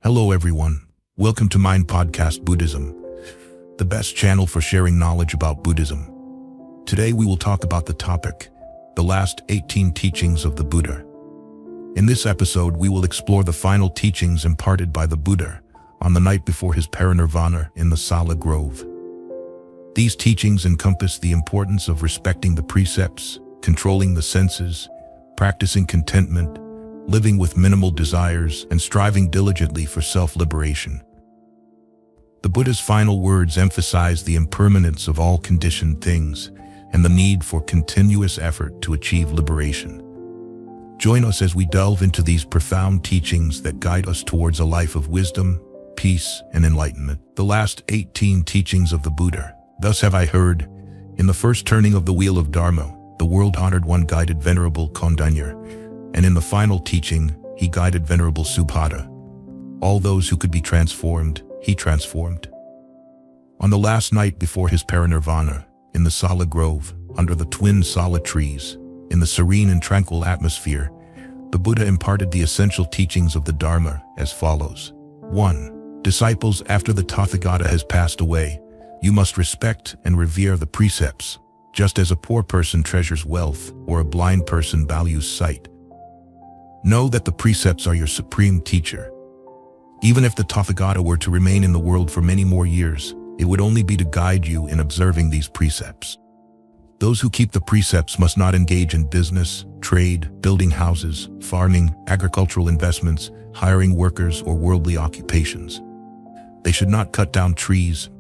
Hello everyone, welcome to Postcard Buddhism, the best channel for sharing knowledge about Buddhism. Today we will talk about the topic, the last 18 teachings of the Buddha. In this episode we will explore the final teachings imparted by the Buddha on the night before his parinirvana in the Sala Grove. These teachings encompass the importance of respecting the precepts, controlling the senses, practicing contentment, living with minimal desires, and striving diligently for self-liberation. The Buddha's final words emphasize the impermanence of all conditioned things and the need for continuous effort to achieve liberation. Join us as we delve into these profound teachings that guide us towards a life of wisdom, peace, and enlightenment. The last 18 teachings of the Buddha. Thus have I heard, in the first turning of the wheel of Dharma, the world-honored one guided Venerable Kondanya, and in the final teaching, he guided Venerable Subhata. All those who could be transformed, he transformed. On the last night before his parinirvana, in the Sala Grove, under the twin Sala trees, in the serene and tranquil atmosphere, the Buddha imparted the essential teachings of the Dharma as follows. 1. Disciples, after the Tathagata has passed away, you must respect and revere the precepts, just as a poor person treasures wealth or a blind person values sight. Know that the precepts are your supreme teacher. Even if the Tathagata were to remain in the world for many more years, it would only be to guide you in observing these precepts. Those who keep the precepts must not engage in business, trade, building houses, farming, agricultural investments, hiring workers, or worldly occupations. They should not cut down trees,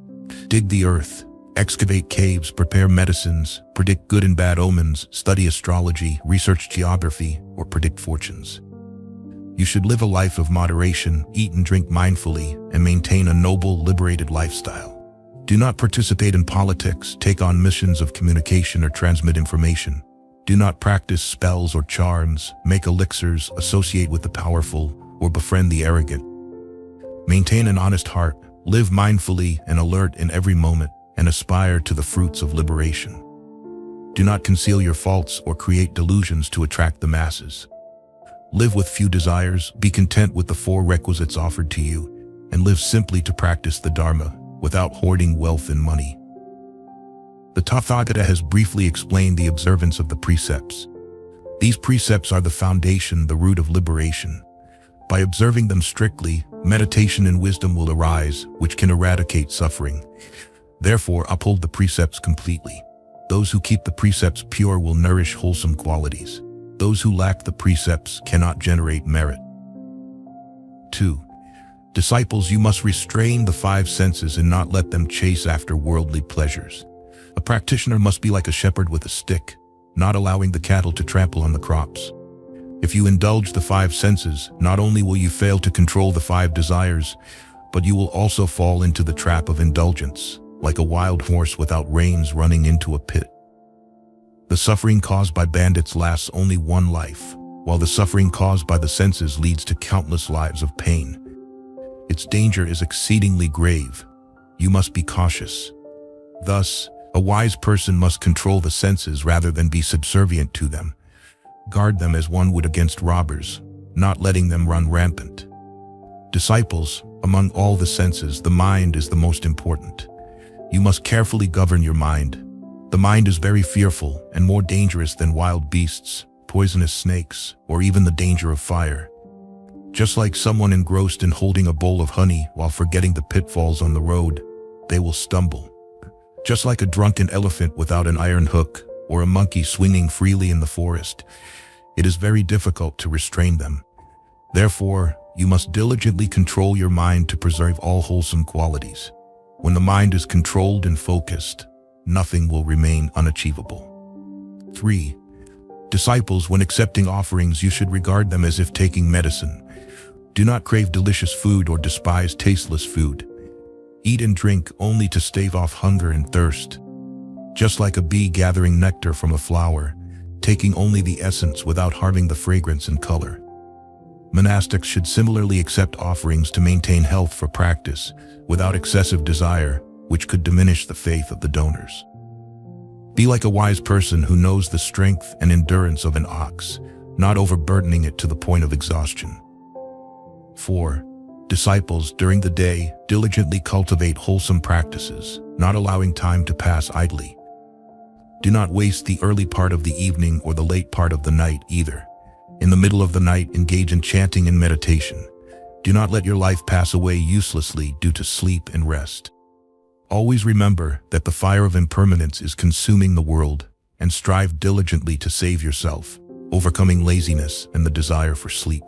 dig the earth, excavate caves, prepare medicines, predict good and bad omens, study astrology, research geography, or predict fortunes. You should live a life of moderation, eat and drink mindfully, and maintain a noble, liberated lifestyle. Do not participate in politics, take on missions of communication, or transmit information. Do not practice spells or charms, make elixirs, associate with the powerful, or befriend the arrogant. Maintain an honest heart, live mindfully and alert in every moment, and aspire to the fruits of liberation. Do not conceal your faults or create delusions to attract the masses. Live with few desires, be content with the 4 requisites offered to you, and live simply to practice the Dharma, without hoarding wealth and money. The Tathagata has briefly explained the observance of the precepts. These precepts are the foundation, the root of liberation. By observing them strictly, meditation and wisdom will arise, which can eradicate suffering. Therefore, uphold the precepts completely. Those who keep the precepts pure will nourish wholesome qualities. Those who lack the precepts cannot generate merit. 2. Disciples, you must restrain the 5 senses and not let them chase after worldly pleasures. A practitioner must be like a shepherd with a stick, not allowing the cattle to trample on the crops. If you indulge the 5 senses, not only will you fail to control the 5 desires, but you will also fall into the trap of indulgence, like a wild horse without reins running into a pit. The suffering caused by bandits lasts only one life, while the suffering caused by the senses leads to countless lives of pain. Its danger is exceedingly grave. You must be cautious. Thus, a wise person must control the senses rather than be subservient to them. Guard them as one would against robbers, not letting them run rampant. Disciples, among all the senses, the mind is the most important. You must carefully govern your mind. The mind is very fearful and more dangerous than wild beasts, poisonous snakes, or even the danger of fire. Just like someone engrossed in holding a bowl of honey while forgetting the pitfalls on the road, they will stumble. Just like a drunken elephant without an iron hook, or a monkey swinging freely in the forest, it is very difficult to restrain them. Therefore, you must diligently control your mind to preserve all wholesome qualities. When the mind is controlled and focused, nothing will remain unachievable. 3. Disciples, when accepting offerings, you should regard them as if taking medicine. Do not crave delicious food or despise tasteless food. Eat and drink only to stave off hunger and thirst. Just like a bee gathering nectar from a flower, taking only the essence without harming the fragrance and color. Monastics should similarly accept offerings to maintain health for practice, without excessive desire, which could diminish the faith of the donors. Be like a wise person who knows the strength and endurance of an ox, not overburdening it to the point of exhaustion. 4. Disciples, during the day, diligently cultivate wholesome practices, not allowing time to pass idly. Do not waste the early part of the evening or the late part of the night either. In the middle of the night, engage in chanting and meditation. Do not let your life pass away uselessly due to sleep and rest. Always remember that the fire of impermanence is consuming the world, and strive diligently to save yourself, overcoming laziness and the desire for sleep.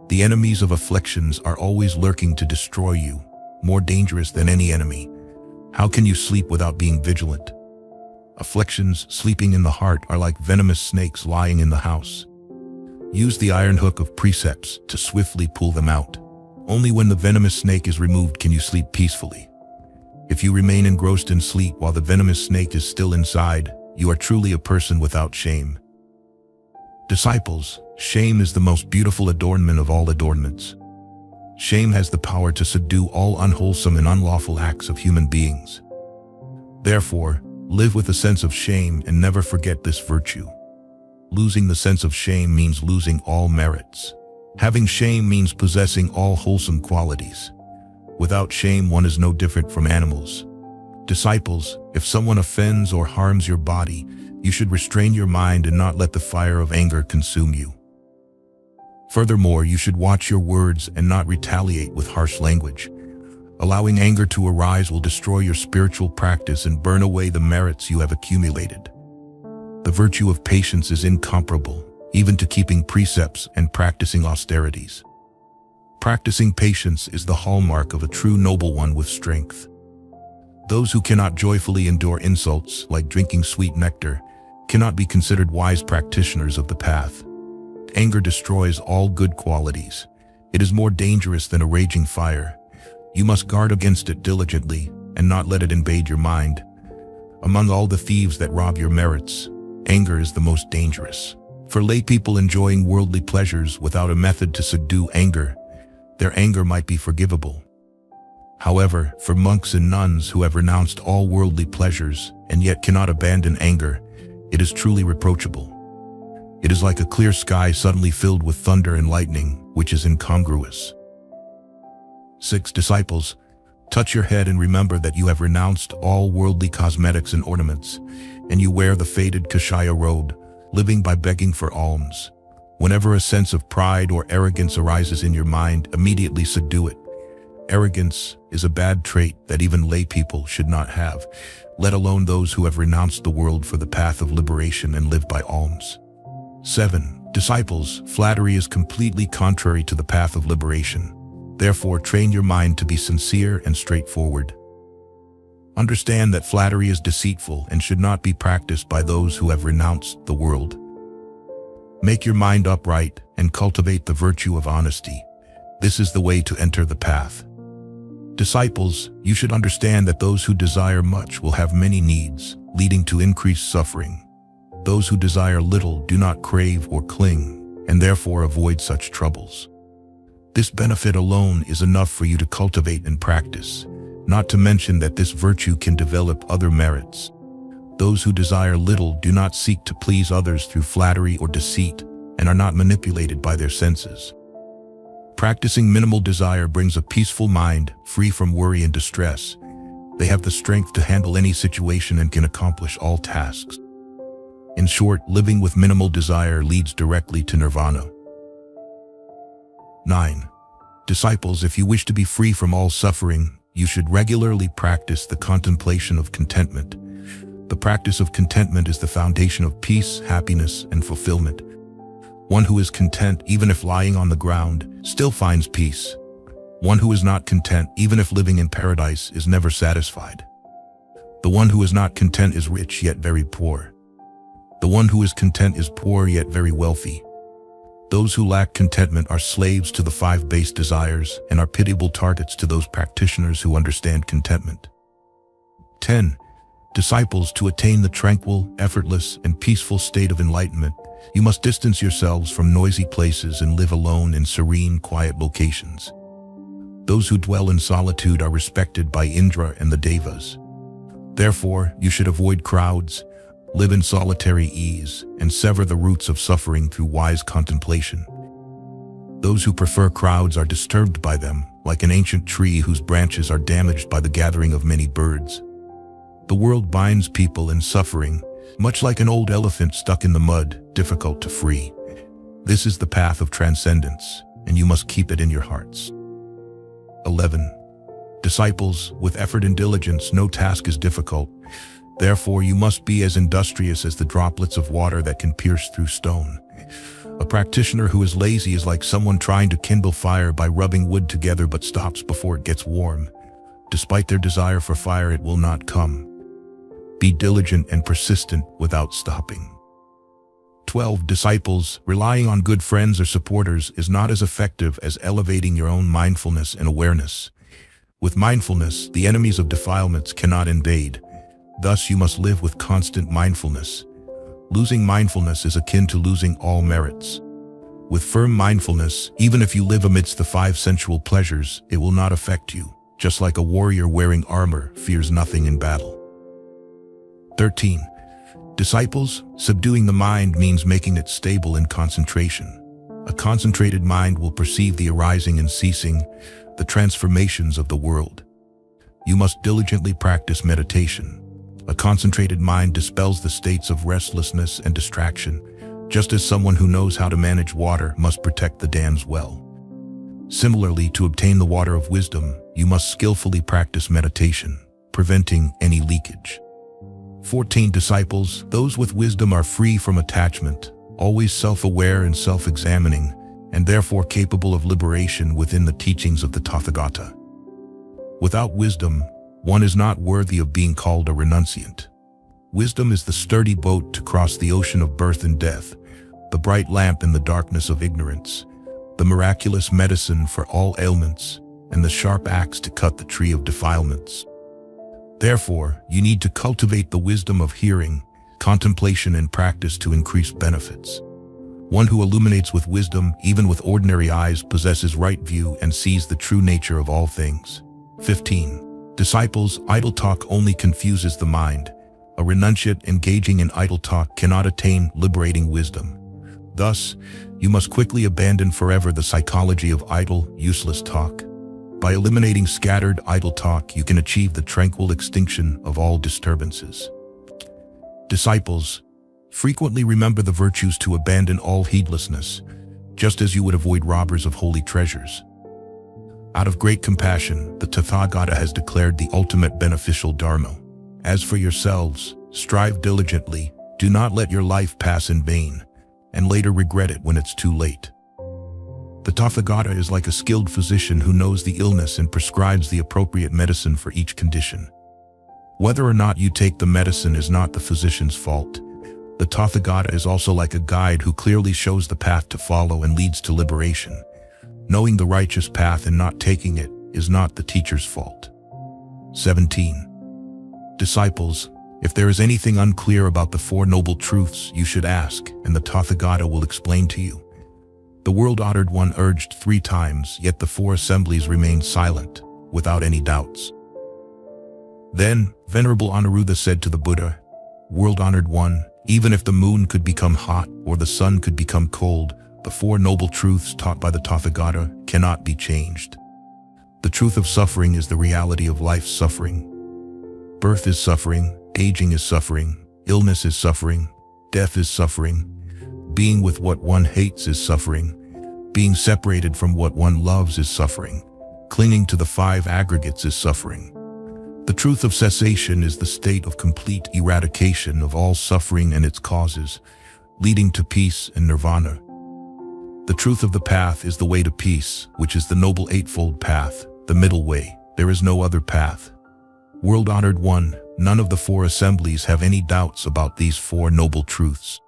The enemies of afflictions are always lurking to destroy you, more dangerous than any enemy. How can you sleep without being vigilant? Afflictions sleeping in the heart are like venomous snakes lying in the house. Use the iron hook of precepts to swiftly pull them out. Only when the venomous snake is removed can you sleep peacefully. If you remain engrossed in sleep while the venomous snake is still inside, you are truly a person without shame. Disciples, shame is the most beautiful adornment of all adornments. Shame has the power to subdue all unwholesome and unlawful acts of human beings. Therefore, live with a sense of shame and never forget this virtue. Losing the sense of shame means losing all merits. Having shame means possessing all wholesome qualities. Without shame, one is no different from animals. Disciples, if someone offends or harms your body, you should restrain your mind and not let the fire of anger consume you. Furthermore, you should watch your words and not retaliate with harsh language. Allowing anger to arise will destroy your spiritual practice and burn away the merits you have accumulated. The virtue of patience is incomparable, even to keeping precepts and practicing austerities. Practicing patience is the hallmark of a true noble one with strength. Those who cannot joyfully endure insults, like drinking sweet nectar, cannot be considered wise practitioners of the path. Anger destroys all good qualities. It is more dangerous than a raging fire. You must guard against it diligently and not let it invade your mind. Among all the thieves that rob your merits, anger is the most dangerous. For lay people enjoying worldly pleasures without a method to subdue anger, their anger might be forgivable. However, for monks and nuns who have renounced all worldly pleasures and yet cannot abandon anger, it is truly reproachable. It is like a clear sky suddenly filled with thunder and lightning, which is incongruous. 6. Disciples, touch your head and remember that you have renounced all worldly cosmetics and ornaments, and you wear the faded Kashaya robe, living by begging for alms. Whenever a sense of pride or arrogance arises in your mind, immediately subdue it. Arrogance is a bad trait that even lay people should not have, let alone those who have renounced the world for the path of liberation and live by alms. 7. Disciples, flattery is completely contrary to the path of liberation. Therefore, train your mind to be sincere and straightforward. Understand that flattery is deceitful and should not be practiced by those who have renounced the world. Make your mind upright and cultivate the virtue of honesty. This is the way to enter the path. Disciples, you should understand that those who desire much will have many needs, leading to increased suffering. Those who desire little do not crave or cling, and therefore avoid such troubles. This benefit alone is enough for you to cultivate and practice, not to mention that this virtue can develop other merits. Those who desire little do not seek to please others through flattery or deceit, and are not manipulated by their senses. Practicing minimal desire brings a peaceful mind, free from worry and distress. They have the strength to handle any situation and can accomplish all tasks. In short, living with minimal desire leads directly to nirvana. 9. Disciples, if you wish to be free from all suffering, you should regularly practice the contemplation of contentment. The practice of contentment is the foundation of peace, happiness, and fulfillment. One who is content, even if lying on the ground, still finds peace. One who is not content, even if living in paradise, is never satisfied. The one who is not content is rich yet very poor. The one who is content is poor yet very wealthy. Those who lack contentment are slaves to the 5 base desires and are pitiable targets to those practitioners who understand contentment. 10. Disciples, to attain the tranquil, effortless, and peaceful state of enlightenment, you must distance yourselves from noisy places and live alone in serene, quiet locations. Those who dwell in solitude are respected by Indra and the Devas. Therefore, you should avoid crowds, live in solitary ease, and sever the roots of suffering through wise contemplation. Those who prefer crowds are disturbed by them, like an ancient tree whose branches are damaged by the gathering of many birds. The world binds people in suffering, much like an old elephant stuck in the mud, difficult to free. This is the path of transcendence, and you must keep it in your hearts. 11. Disciples, with effort and diligence, no task is difficult. Therefore, you must be as industrious as the droplets of water that can pierce through stone. A practitioner who is lazy is like someone trying to kindle fire by rubbing wood together but stops before it gets warm. Despite their desire for fire, it will not come. Be diligent and persistent without stopping. 12. Disciples, relying on good friends or supporters is not as effective as elevating your own mindfulness and awareness. With mindfulness, the enemies of defilements cannot invade. Thus, you must live with constant mindfulness. Losing mindfulness is akin to losing all merits. With firm mindfulness, even if you live amidst the 5 sensual pleasures, it will not affect you, just like a warrior wearing armor fears nothing in battle. 13. Disciples, subduing the mind means making it stable in concentration. A concentrated mind will perceive the arising and ceasing, the transformations of the world. You must diligently practice meditation. A concentrated mind dispels the states of restlessness and distraction, just as someone who knows how to manage water must protect the dams well. Similarly, to obtain the water of wisdom, you must skillfully practice meditation, preventing any leakage. 14. Disciples, those with wisdom are free from attachment, always self-aware and self-examining, and therefore capable of liberation within the teachings of the Tathagata. Without wisdom, one is not worthy of being called a renunciant. Wisdom is the sturdy boat to cross the ocean of birth and death, the bright lamp in the darkness of ignorance, the miraculous medicine for all ailments, and the sharp axe to cut the tree of defilements. Therefore, you need to cultivate the wisdom of hearing, contemplation, and practice to increase benefits. One who illuminates with wisdom, even with ordinary eyes, possesses right view and sees the true nature of all things. 15. Disciples, idle talk only confuses the mind. A renunciate engaging in idle talk cannot attain liberating wisdom. Thus, you must quickly abandon forever the psychology of idle, useless talk. By eliminating scattered, idle talk, you can achieve the tranquil extinction of all disturbances. Disciples, frequently remember the virtues to abandon all heedlessness, just as you would avoid robbers of holy treasures. Out of great compassion, the Tathagata has declared the ultimate beneficial dharma. As for yourselves, strive diligently, do not let your life pass in vain, and later regret it when it's too late. The Tathagata is like a skilled physician who knows the illness and prescribes the appropriate medicine for each condition. Whether or not you take the medicine is not the physician's fault. The Tathagata is also like a guide who clearly shows the path to follow and leads to liberation. Knowing the righteous path and not taking it is not the teacher's fault. 17. Disciples, if there is anything unclear about the 4 noble truths, you should ask, and the Tathagata will explain to you. The world-honored one urged 3 times, yet the 4 assemblies remained silent, without any doubts. Then, Venerable Anuruddha said to the Buddha, "World-honored one, even if the moon could become hot or the sun could become cold, the 4 noble truths taught by the Tathagata cannot be changed. The truth of suffering is the reality of life's suffering. Birth is suffering, aging is suffering, illness is suffering, death is suffering. Being with what one hates is suffering. Being separated from what one loves is suffering. Clinging to the 5 aggregates is suffering. The truth of cessation is the state of complete eradication of all suffering and its causes, leading to peace and nirvana. The truth of the path is the way to peace, which is the noble eightfold path, the middle way. There is no other path. World-honored one, none of the 4 assemblies have any doubts about these 4 noble truths."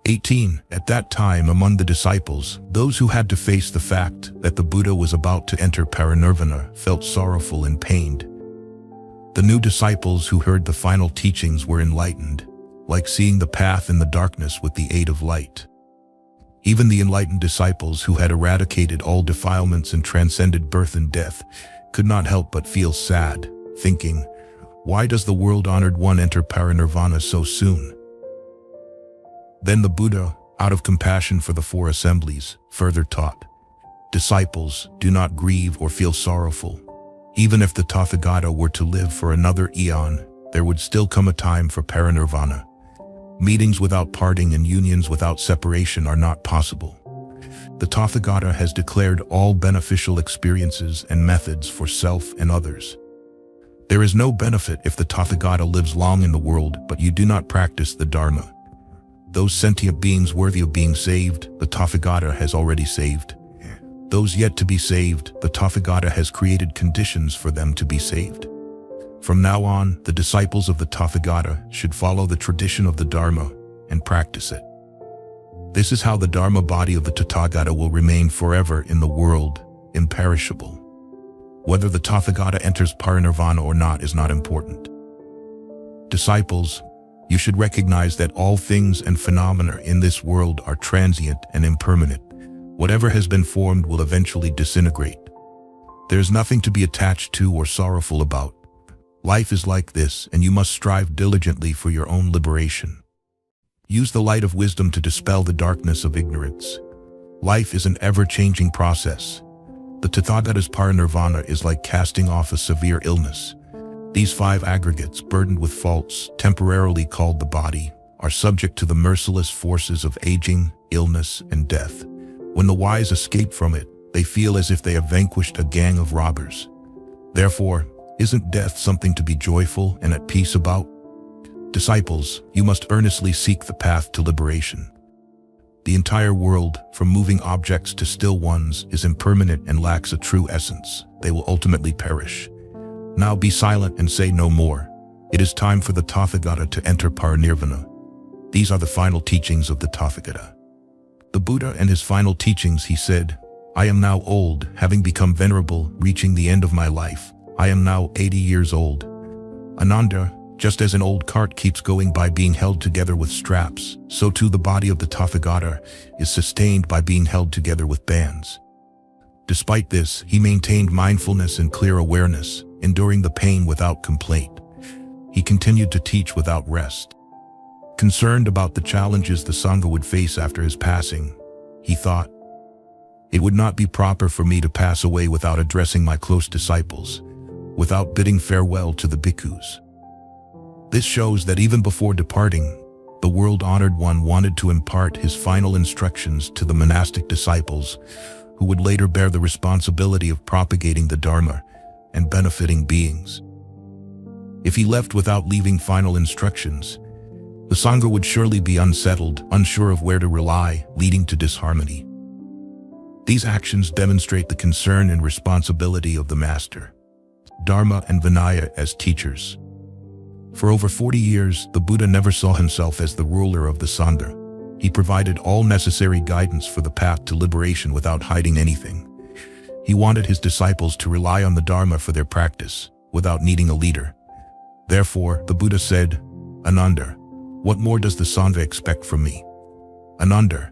18. At that time, among the disciples, those who had to face the fact that the Buddha was about to enter parinirvana felt sorrowful and pained. The new disciples who heard the final teachings were enlightened, like seeing the path in the darkness with the aid of light. Even the enlightened disciples who had eradicated all defilements and transcended birth and death could not help but feel sad, thinking, "Why does the world-honored one enter parinirvana so soon?" Then the Buddha, out of compassion for the 4 assemblies, further taught, Disciples, do not grieve or feel sorrowful. Even if the Tathagata were to live for another eon, there would still come a time for parinirvana. Meetings without parting and unions without separation are not possible. The Tathagata has declared all beneficial experiences and methods for self and others. There is no benefit if the Tathagata lives long in the world, but you do not practice the Dharma. Those sentient beings worthy of being saved, the Tathagata has already saved. Those yet to be saved, the Tathagata has created conditions for them to be saved. From now on, the disciples of the Tathagata should follow the tradition of the Dharma and practice it. This is how the Dharma body of the Tathagata will remain forever in the world, imperishable. Whether the Tathagata enters parinirvana or not is not important. Disciples, you should recognize that all things and phenomena in this world are transient and impermanent. Whatever has been formed will eventually disintegrate. There is nothing to be attached to or sorrowful about. Life is like this, and you must strive diligently for your own liberation. Use the light of wisdom to dispel the darkness of ignorance. Life is an ever-changing process. The Tathagata's parinirvana is like casting off a severe illness. These 5 aggregates, burdened with faults, temporarily called the body, are subject to the merciless forces of aging, illness, and death. When the wise escape from it, they feel as if they have vanquished a gang of robbers. Therefore, isn't death something to be joyful and at peace about? Disciples, you must earnestly seek the path to liberation. The entire world, from moving objects to still ones, is impermanent and lacks a true essence. They will ultimately perish. Now be silent and say no more. It is time for the Tathagata to enter parinirvana. These are the final teachings of the Tathagata. The Buddha and his final teachings, he said, I am now old, having become venerable, reaching the end of my life. I am now 80 years old. Ananda, just as an old cart keeps going by being held together with straps, so too the body of the Tathagata is sustained by being held together with bands. Despite this, he maintained mindfulness and clear awareness, enduring the pain without complaint. He continued to teach without rest. Concerned about the challenges the Sangha would face after his passing, he thought, it would not be proper for me to pass away without addressing my close disciples, without bidding farewell to the bhikkhus. This shows that even before departing, the world-honored one wanted to impart his final instructions to the monastic disciples who would later bear the responsibility of propagating the Dharma and benefiting beings. If he left without leaving final instructions, the Sangha would surely be unsettled, unsure of where to rely, leading to disharmony. These actions demonstrate the concern and responsibility of the Master, Dharma and Vinaya as teachers. For over 40 years, the Buddha never saw himself as the ruler of the Sangha. He provided all necessary guidance for the path to liberation without hiding anything. He wanted his disciples to rely on the Dharma for their practice, without needing a leader. Therefore, the Buddha said, Ananda, what more does the Sangha expect from me? Ananda,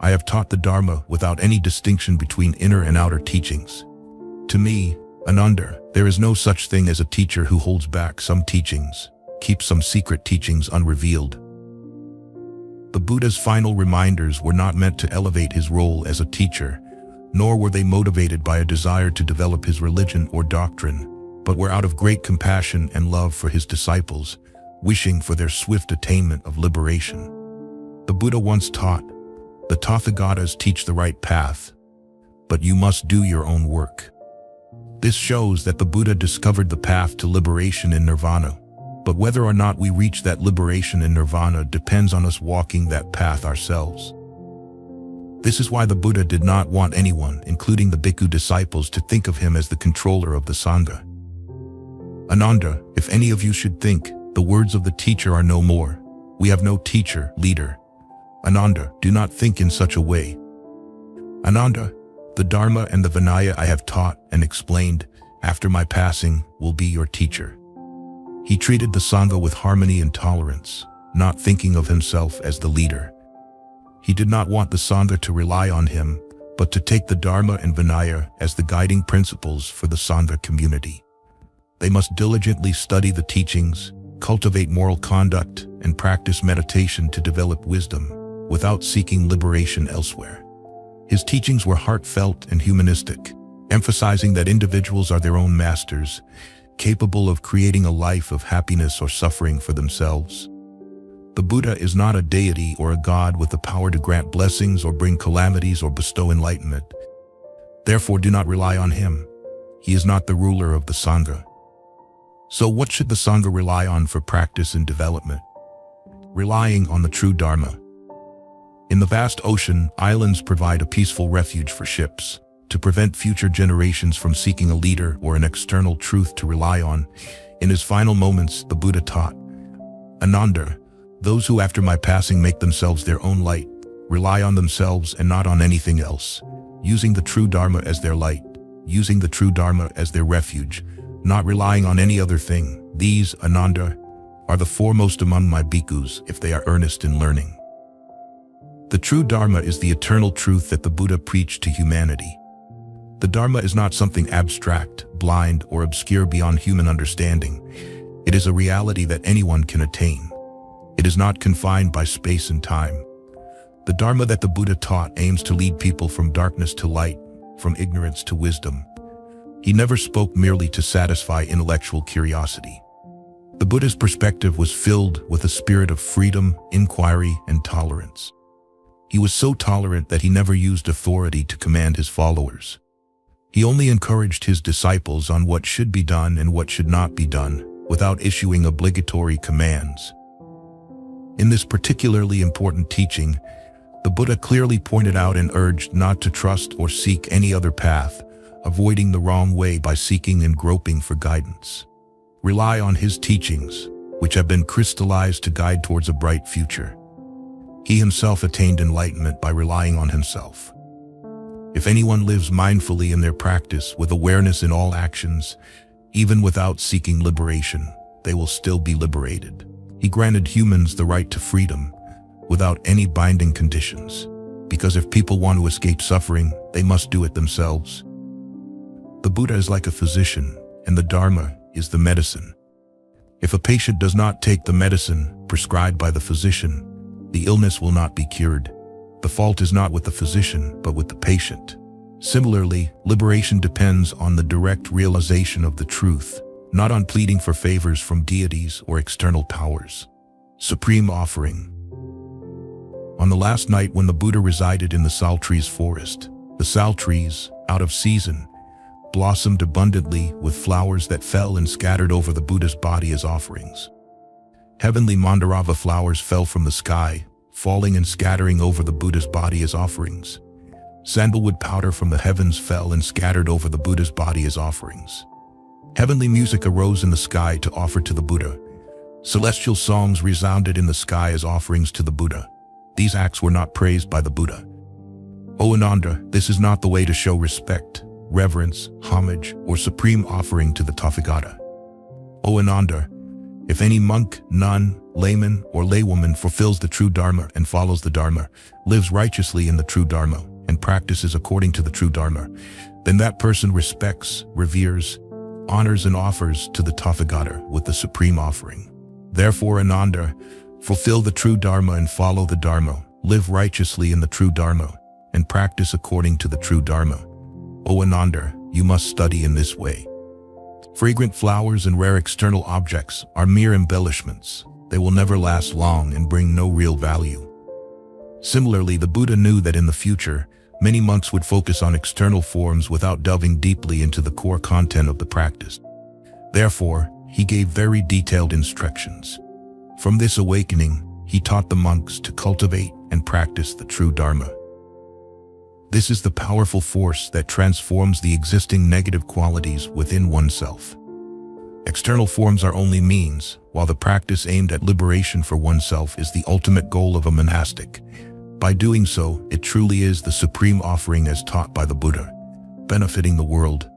I have taught the Dharma without any distinction between inner and outer teachings. To me, Ananda, there is no such thing as a teacher who holds back some teachings, keeps some secret teachings unrevealed. The Buddha's final reminders were not meant to elevate his role as a teacher, nor were they motivated by a desire to develop his religion or doctrine, but were out of great compassion and love for his disciples, wishing for their swift attainment of liberation. The Buddha once taught, the Tathagatas teach the right path, but you must do your own work. This shows that the Buddha discovered the path to liberation in nirvana, but whether or not we reach that liberation in nirvana depends on us walking that path ourselves. This is why the Buddha did not want anyone, including the bhikkhu disciples, to think of him as the controller of the Sangha. Ananda, if any of you should think, the words of the teacher are no more. We have no teacher, leader. Ananda, do not think in such a way. Ananda, the Dharma and the Vinaya I have taught and explained after my passing will be your teacher. He treated the Sangha with harmony and tolerance, not thinking of himself as the leader. He did not want the Sangha to rely on him, but to take the Dharma and Vinaya as the guiding principles for the Sangha community. They must diligently study the teachings, cultivate moral conduct, and practice meditation to develop wisdom, without seeking liberation elsewhere. His teachings were heartfelt and humanistic, emphasizing that individuals are their own masters, capable of creating a life of happiness or suffering for themselves. The Buddha is not a deity or a god with the power to grant blessings or bring calamities or bestow enlightenment. Therefore, do not rely on him. He is not the ruler of the Sangha. So what should the Sangha rely on for practice and development? Relying on the true Dharma. In the vast ocean, islands provide a peaceful refuge for ships, to prevent future generations from seeking a leader or an external truth to rely on. In his final moments, the Buddha taught, Ananda, those who after my passing make themselves their own light, rely on themselves and not on anything else, using the true Dharma as their light, using the true Dharma as their refuge, not relying on any other thing. These, Ananda, are the foremost among my bhikkhus if they are earnest in learning. The true Dharma is the eternal truth that the Buddha preached to humanity. The Dharma is not something abstract, blind, or obscure beyond human understanding. It is a reality that anyone can attain. It is not confined by space and time. The Dharma that the Buddha taught aims to lead people from darkness to light, from ignorance to wisdom. He never spoke merely to satisfy intellectual curiosity. The Buddha's perspective was filled with a spirit of freedom, inquiry, and tolerance. He was so tolerant that he never used authority to command his followers. He only encouraged his disciples on what should be done and what should not be done, without issuing obligatory commands. In this particularly important teaching, the Buddha clearly pointed out and urged not to trust or seek any other path, avoiding the wrong way by seeking and groping for guidance. Rely on his teachings, which have been crystallized to guide towards a bright future. He himself attained enlightenment by relying on himself. If anyone lives mindfully in their practice with awareness in all actions, even without seeking liberation, they will still be liberated. He granted humans the right to freedom, without any binding conditions, because if people want to escape suffering, they must do it themselves. The Buddha is like a physician, and the Dharma is the medicine. If a patient does not take the medicine prescribed by the physician, the illness will not be cured. The fault is not with the physician, but with the patient. Similarly, liberation depends on the direct realization of the truth, not on pleading for favors from deities or external powers. Supreme Offering. On the last night when the Buddha resided in the sal trees forest, the sal trees, out of season, blossomed abundantly with flowers that fell and scattered over the Buddha's body as offerings. Heavenly Mandarava flowers fell from the sky, falling and scattering over the Buddha's body as offerings. Sandalwood powder from the heavens fell and scattered over the Buddha's body as offerings. Heavenly music arose in the sky to offer to the Buddha. Celestial songs resounded in the sky as offerings to the Buddha. These acts were not praised by the Buddha. O Ananda, this is not the way to show respect, reverence, homage, or supreme offering to the Tathagata. O Ananda, if any monk, nun, layman, or laywoman fulfills the true Dharma and follows the Dharma, lives righteously in the true Dharma, and practices according to the true Dharma, then that person respects, reveres, honors, and offers to the Tathagata with the supreme offering. Therefore, Ananda, fulfill the true Dharma and follow the Dharma, live righteously in the true Dharma, and practice according to the true Dharma. O Ananda, you must study in this way. Fragrant flowers and rare external objects are mere embellishments. They will never last long and bring no real value. Similarly, the Buddha knew that in the future, many monks would focus on external forms without delving deeply into the core content of the practice. Therefore, he gave very detailed instructions. From this awakening, he taught the monks to cultivate and practice the true Dharma. This is the powerful force that transforms the existing negative qualities within oneself. External forms are only means, while the practice aimed at liberation for oneself is the ultimate goal of a monastic. By doing so, it truly is the supreme offering as taught by the Buddha, benefiting the world.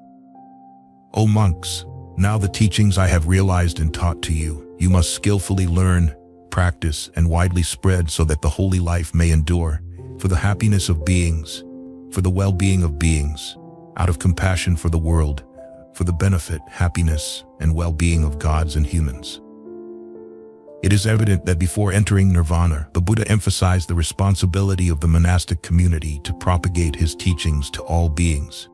O monks, now the teachings I have realized and taught to you, you must skillfully learn, practice, and widely spread so that the holy life may endure, for the happiness of beings, for the well-being of beings, out of compassion for the world, for the benefit, happiness, and well-being of gods and humans. It is evident that before entering nirvana, the Buddha emphasized the responsibility of the monastic community to propagate his teachings to all beings,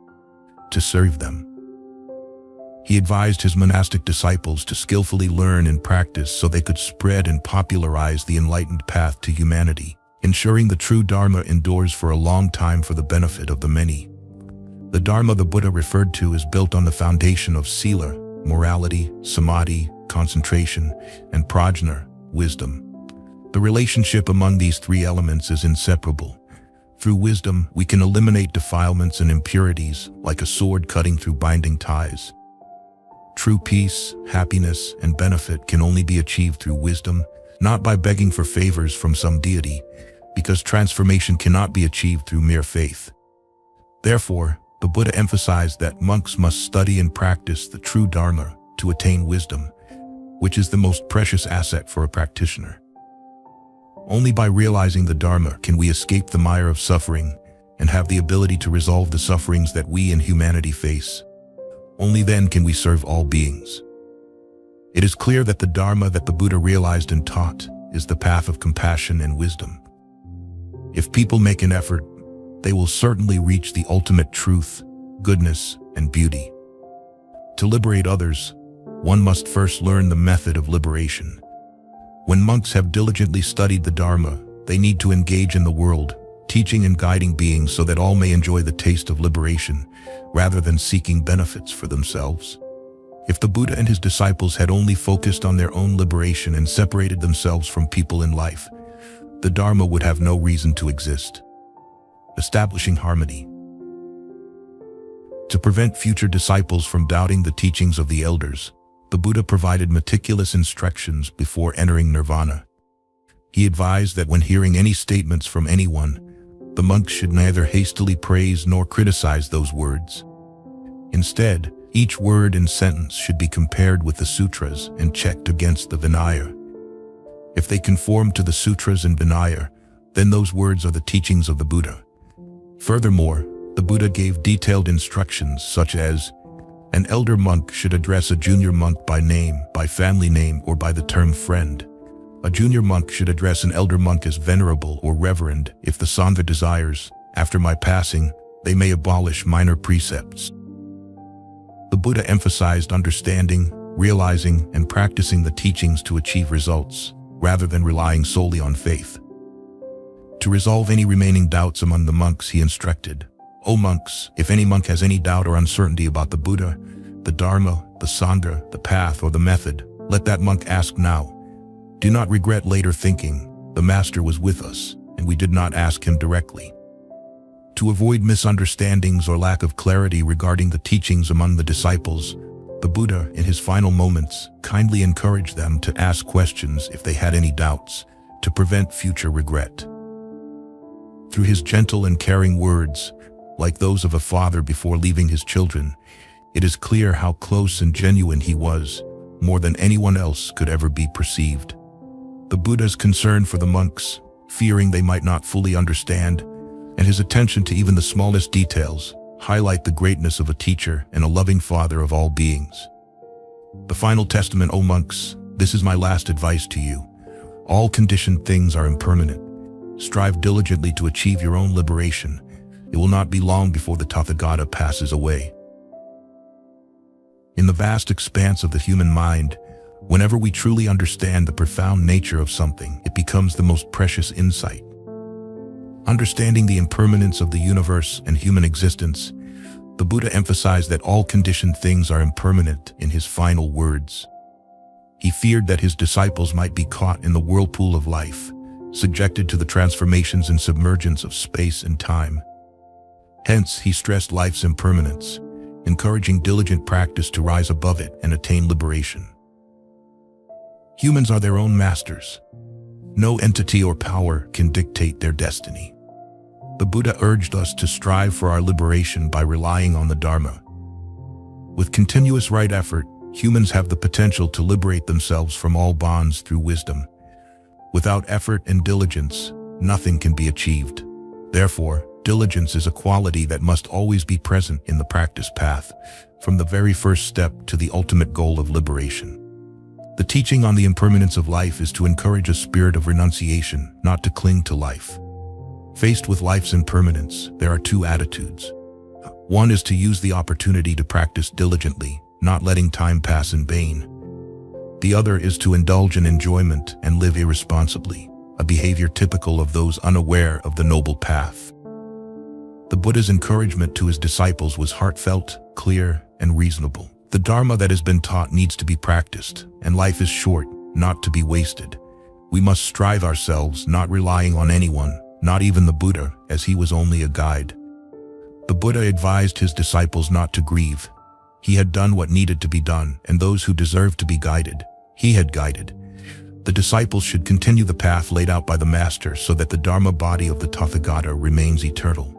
to serve them. He advised his monastic disciples to skillfully learn and practice so they could spread and popularize the enlightened path to humanity, ensuring the true Dharma endures for a long time for the benefit of the many. The Dharma the Buddha referred to is built on the foundation of sila, morality, samadhi, concentration, and prajna, wisdom. The relationship among these three elements is inseparable. Through wisdom, we can eliminate defilements and impurities like a sword cutting through binding ties. True peace, happiness, and benefit can only be achieved through wisdom, not by begging for favors from some deity, because transformation cannot be achieved through mere faith. Therefore, the Buddha emphasized that monks must study and practice the true Dharma to attain wisdom, which is the most precious asset for a practitioner. Only by realizing the Dharma can we escape the mire of suffering and have the ability to resolve the sufferings that we in humanity face. Only then can we serve all beings. It is clear that the Dharma that the Buddha realized and taught is the path of compassion and wisdom. If people make an effort, they will certainly reach the ultimate truth, goodness, and beauty. To liberate others, one must first learn the method of liberation. When monks have diligently studied the Dharma, they need to engage in the world, teaching and guiding beings so that all may enjoy the taste of liberation, rather than seeking benefits for themselves. If the Buddha and his disciples had only focused on their own liberation and separated themselves from people in life, the Dharma would have no reason to exist. Establishing harmony. To prevent future disciples from doubting the teachings of the elders, the Buddha provided meticulous instructions before entering nirvana. He advised that when hearing any statements from anyone, the monks should neither hastily praise nor criticize those words. Instead, each word and sentence should be compared with the sutras and checked against the Vinaya. If they conform to the sutras and Vinaya, then those words are the teachings of the Buddha. Furthermore, the Buddha gave detailed instructions such as, an elder monk should address a junior monk by name, by family name, or by the term friend. A junior monk should address an elder monk as venerable or reverend if the Sangha desires, after my passing, they may abolish minor precepts. The Buddha emphasized understanding, realizing, and practicing the teachings to achieve results, rather than relying solely on faith. To resolve any remaining doubts among the monks, he instructed, O monks, if any monk has any doubt or uncertainty about the Buddha, the Dharma, the Sangha, the path, or the method, let that monk ask now. Do not regret later thinking, the Master was with us, and we did not ask him directly. To avoid misunderstandings or lack of clarity regarding the teachings among the disciples, the Buddha, in his final moments, kindly encouraged them to ask questions if they had any doubts, to prevent future regret. Through his gentle and caring words, like those of a father before leaving his children, it is clear how close and genuine he was, more than anyone else could ever be perceived. The Buddha's concern for the monks, fearing they might not fully understand, and his attention to even the smallest details, highlight the greatness of a teacher and a loving father of all beings. The final testament, O monks, this is my last advice to you. All conditioned things are impermanent. Strive diligently to achieve your own liberation. It will not be long before the Tathagata passes away. In the vast expanse of the human mind, whenever we truly understand the profound nature of something, it becomes the most precious insight. Understanding the impermanence of the universe and human existence, the Buddha emphasized that all conditioned things are impermanent in his final words. He feared that his disciples might be caught in the whirlpool of life, subjected to the transformations and submergence of space and time. Hence, he stressed life's impermanence, encouraging diligent practice to rise above it and attain liberation. Humans are their own masters. No entity or power can dictate their destiny. The Buddha urged us to strive for our liberation by relying on the Dharma. With continuous right effort, humans have the potential to liberate themselves from all bonds through wisdom. Without effort and diligence, nothing can be achieved. Therefore, diligence is a quality that must always be present in the practice path, from the very first step to the ultimate goal of liberation. The teaching on the impermanence of life is to encourage a spirit of renunciation, not to cling to life. Faced with life's impermanence, there are two attitudes. One is to use the opportunity to practice diligently, not letting time pass in vain. The other is to indulge in enjoyment and live irresponsibly, a behavior typical of those unaware of the noble path. The Buddha's encouragement to his disciples was heartfelt, clear, and reasonable. The Dharma that has been taught needs to be practiced, and life is short, not to be wasted. We must strive ourselves, not relying on anyone, not even the Buddha, as he was only a guide. The Buddha advised his disciples not to grieve. He had done what needed to be done, and those who deserved to be guided, he had guided. The disciples should continue the path laid out by the Master so that the Dharma body of the Tathagata remains eternal.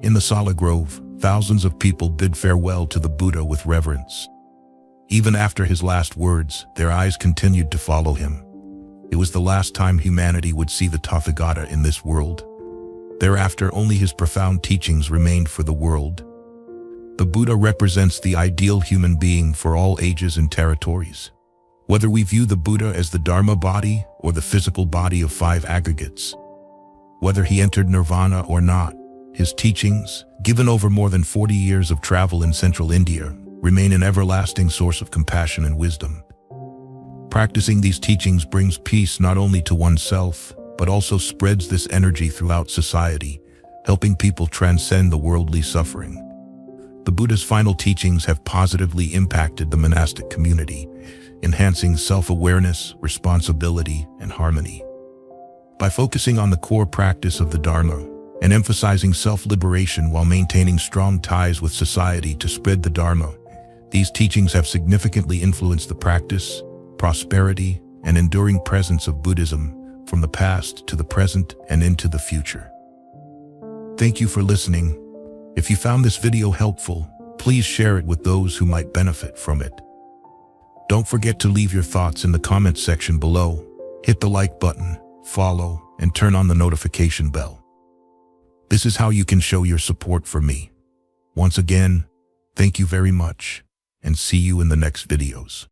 In the Sala Grove, thousands of people bid farewell to the Buddha with reverence. Even after his last words, their eyes continued to follow him. It was the last time humanity would see the Tathagata in this world. Thereafter, only his profound teachings remained for the world. The Buddha represents the ideal human being for all ages and territories. Whether we view the Buddha as the Dharma body or the physical body of 5 aggregates, whether he entered nirvana or not, his teachings, given over more than 40 years of travel in central India, remain an everlasting source of compassion and wisdom. Practicing these teachings brings peace not only to oneself, but also spreads this energy throughout society, helping people transcend the worldly suffering. The Buddha's final teachings have positively impacted the monastic community, enhancing self-awareness, responsibility, and harmony. By focusing on the core practice of the Dharma and emphasizing self-liberation while maintaining strong ties with society to spread the Dharma, these teachings have significantly influenced the practice, prosperity, and enduring presence of Buddhism from the past to the present and into the future. Thank you for listening. If you found this video helpful, please share it with those who might benefit from it. Don't forget to leave your thoughts in the comments section below. Hit the like button, follow, and turn on the notification bell. This is how you can show your support for me. Once again, thank you very much, and see you in the next videos.